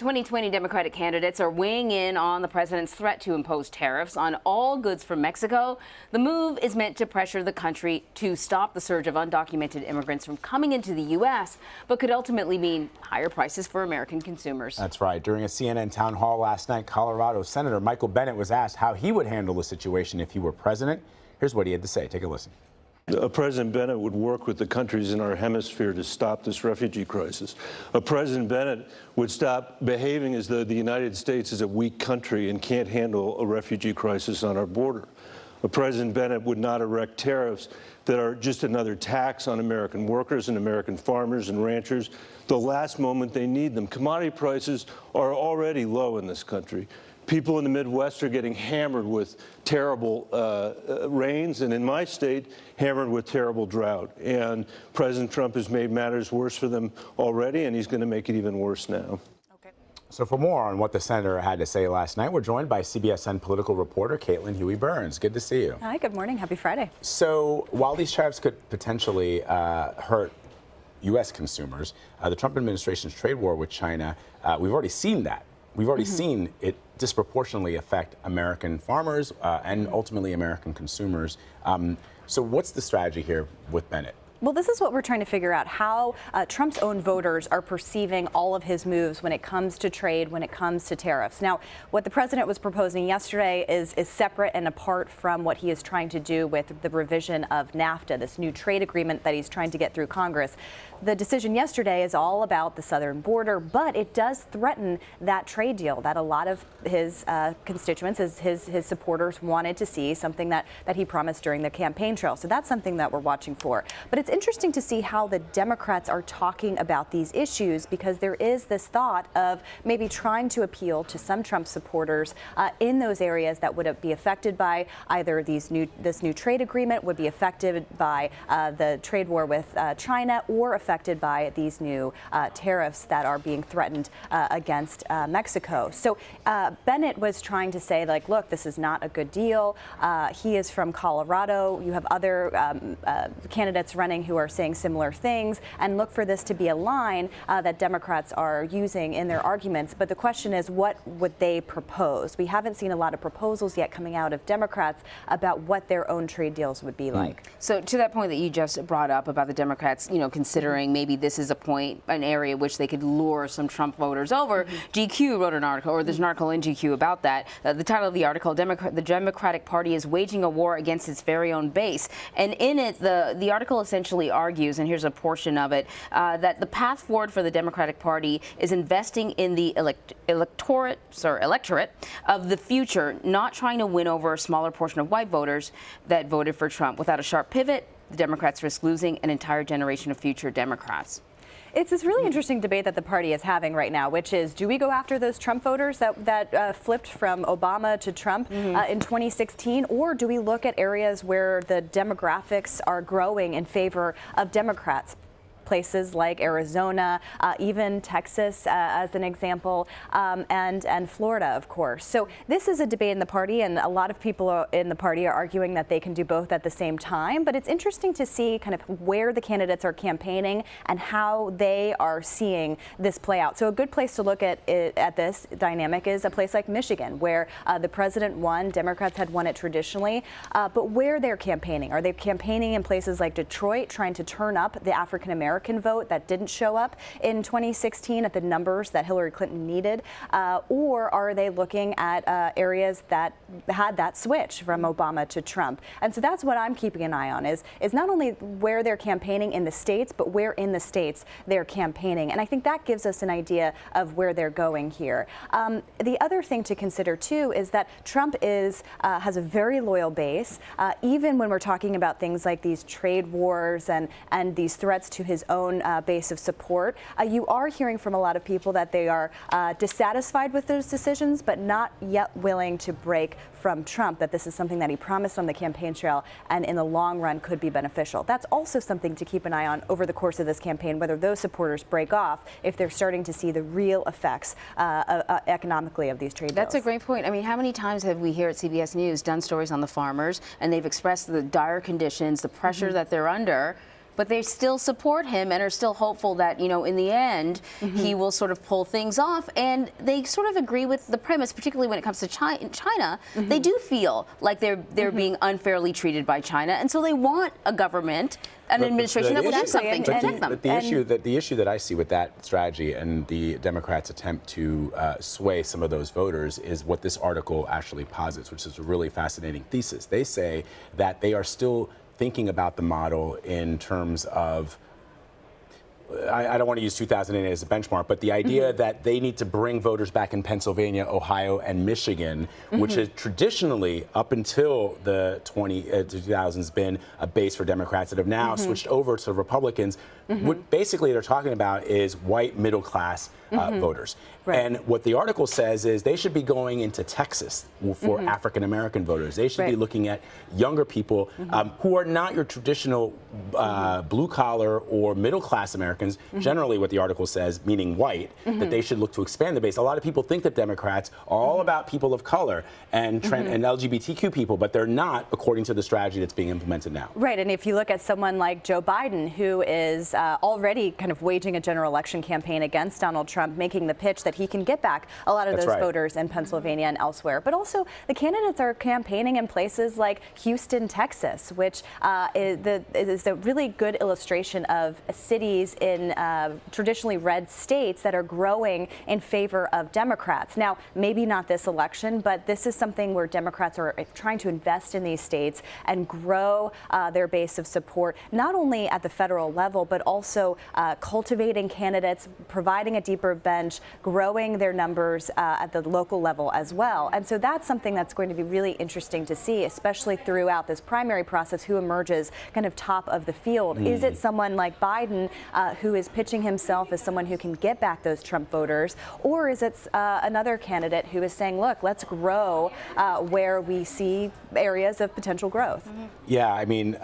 2020 Democratic candidates are weighing in on the president's threat to impose tariffs on all goods from Mexico. The move is meant to pressure the country to stop the surge of undocumented immigrants from coming into the U.S., but could ultimately mean higher prices for American consumers. That's right. During a CNN town hall last night, Colorado Senator Michael Bennet was asked how he would handle the situation if he were president. Here's what he had to say. Take a listen. President Bennet would work with the countries in our hemisphere to stop this refugee crisis. President Bennet would stop behaving as though the United States is a weak country and can't handle a refugee crisis on our border. President Bennet would not erect tariffs that are just another tax on American workers and American farmers and ranchers the last moment they need them. Commodity prices are already low in this country. People in the Midwest are getting hammered with terrible rains, and in my state, hammered with terrible drought. And President Trump has made matters worse for them already, and he's going to make it even worse now. Okay. So for more on what the senator had to say last night, we're joined by CBSN political reporter Caitlin Huey Burns. Good to see you. Hi, good morning. Happy Friday. So while these tariffs could potentially hurt U.S. consumers, the Trump administration's trade war with China, we've already seen that. We've already seen it disproportionately affect American farmers and ultimately American consumers. So what's the strategy here with Bennet? Well, this is what we're trying to figure out, how Trump's own voters are perceiving all of his moves when it comes to trade, when it comes to tariffs. Now, what the president was proposing yesterday is separate and apart from what he is trying to do with the revision of NAFTA, this new trade agreement that he's trying to get through Congress. The decision yesterday is all about the southern border, but it does threaten that trade deal that a lot of his constituents, his supporters wanted to see, something that he promised during the campaign trail. So that's something that we're watching for. But it's interesting to see how the Democrats are talking about these issues, because there is this thought of maybe trying to appeal to some Trump supporters in those areas that would be affected by either this new trade agreement, would be affected by the trade war with China, or affected by these new tariffs that are being threatened against Mexico. So Bennet was trying to say, like, look, this is not a good deal. He is from Colorado. You have other candidates running who are saying similar things, and look for this to be a line that Democrats are using in their arguments. But the question is, what would they propose? We haven't seen a lot of proposals yet coming out of Democrats about what their own trade deals would be like. So to that point that you just brought up about the Democrats, considering maybe this is an area which they could lure some Trump voters over. GQ wrote an article, or there's an article in GQ about that. The title of the article, the Democratic Party is waging a war against its very own base. And in it, the article essentially argues, and here's a portion of it, that the path forward for the Democratic Party is investing in the electorate of the future, not trying to win over a smaller portion of white voters that voted for Trump. Without a sharp pivot, the Democrats risk losing an entire generation of future Democrats. It's this really interesting debate that the party is having right now, which is, do we go after those Trump voters that flipped from Obama to Trump in 2016, or do we look at areas where the demographics are growing in favor of Democrats? Places like Arizona, even Texas as an example, and Florida, of course. So this is a debate in the party, and a lot of people in the party are arguing that they can do both at the same time. But it's interesting to see kind of where the candidates are campaigning and how they are seeing this play out. So a good place to look at this dynamic is a place like Michigan, where the president won. Democrats had won it traditionally, but where they're campaigning. Are they campaigning in places like Detroit, trying to turn up the African American vote that didn't show up in 2016 at the numbers that Hillary Clinton needed, or are they looking at areas that had that switch from Obama to Trump? And so that's what I'm keeping an eye on, is not only where they're campaigning in the states, but where in the states they're campaigning. And I think that gives us an idea of where they're going here. The other thing to consider too is that Trump has a very loyal base, even when we're talking about things like these trade wars and these threats to his own base of support. You are hearing from a lot of people that they are dissatisfied with those decisions, but not yet willing to break from Trump, that this is something that he promised on the campaign trail and in the long run could be beneficial. That's also something to keep an eye on over the course of this campaign, whether those supporters break off if they're starting to see the real effects economically of these trade deals. That's a great point. I mean, how many times have we here at CBS News done stories on the farmers, and they've expressed the dire conditions, the pressure that they're under, But they still support him and are still hopeful that, in the end, he will sort of pull things off. And they sort of agree with the premise, particularly when it comes to China. They do feel like they're being unfairly treated by China. And so they want a government, an administration that will do something to protect them. But the issue that I see with that strategy and the Democrats' attempt to sway some of those voters is what this article actually posits, which is a really fascinating thesis. They say that they are still thinking about the model in terms of, I don't want to use 2008 as a benchmark, but the idea that they need to bring voters back in Pennsylvania, Ohio, and Michigan, which has traditionally, up until the 2000s, been a base for Democrats that have now switched over to Republicans. What basically they're talking about is white middle-class voters. Right. And what the article says is they should be going into Texas for African-American voters. They should be looking at younger people who are not your traditional blue-collar or middle-class Americans, generally what the article says, meaning white, that they should look to expand the base. A lot of people think that Democrats are all about people of color and LGBTQ people, but they're not, according to the strategy that's being implemented now. Right, and if you look at someone like Joe Biden, who is already kind of waging a general election campaign against Donald Trump, making the pitch that he can get back a lot of those voters in Pennsylvania and elsewhere. But also, the candidates are campaigning in places like Houston, Texas, which is a really good illustration of cities in traditionally red states that are growing in favor of Democrats. Now, maybe not this election, but this is something where Democrats are trying to invest in these states and grow their base of support, not only at the federal level, but also cultivating candidates, providing a deeper bench, growing their numbers at the local level as well. And so that's something that's going to be really interesting to see, especially throughout this primary process, who emerges kind of top of the field. Is it someone like Biden who is pitching himself as someone who can get back those Trump voters, or is it another candidate who is saying, look, let's grow where we see areas of potential growth? Yeah, I mean,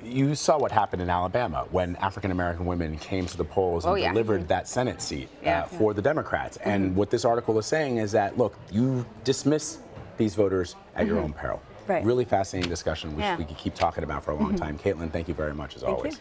you saw what happened in Alabama when African-American women came to the polls and delivered that Senate seat for the Democrats. And what this article is saying is that, look, you dismiss these voters at your own peril. Right. Really fascinating discussion, which we could keep talking about for a long time. Caitlin, thank you very much, as always.